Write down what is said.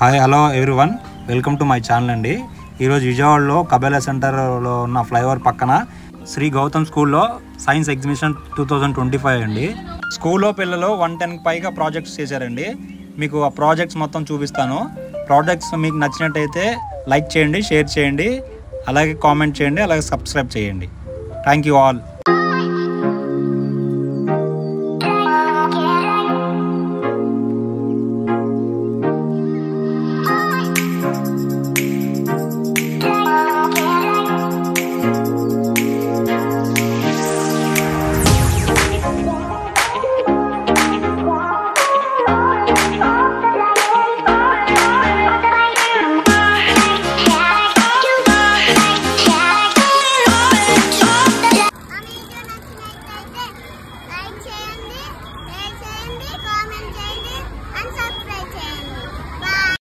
Hi hello everyone, welcome to my channel అండి. ఈరోజు విజయవాడలో కబేలా సెంటర్లో ఉన్న ఫ్లైఓవర్ పక్కన శ్రీ గౌతమ్ స్కూల్లో సైన్స్ ఎగ్జిబిషన్ 2025 అండి. స్కూల్లో పిల్లలు 110 పైగా ప్రాజెక్ట్స్ చేశారండి. మీకు ఆ ప్రాజెక్ట్స్ మొత్తం చూపిస్తాను. ప్రాజెక్ట్స్ మీకు నచ్చినట్టయితే లైక్ చేయండి, షేర్ చేయండి, అలాగే కామెంట్ చేయండి, అలాగే సబ్స్క్రైబ్ చేయండి. Thank you all.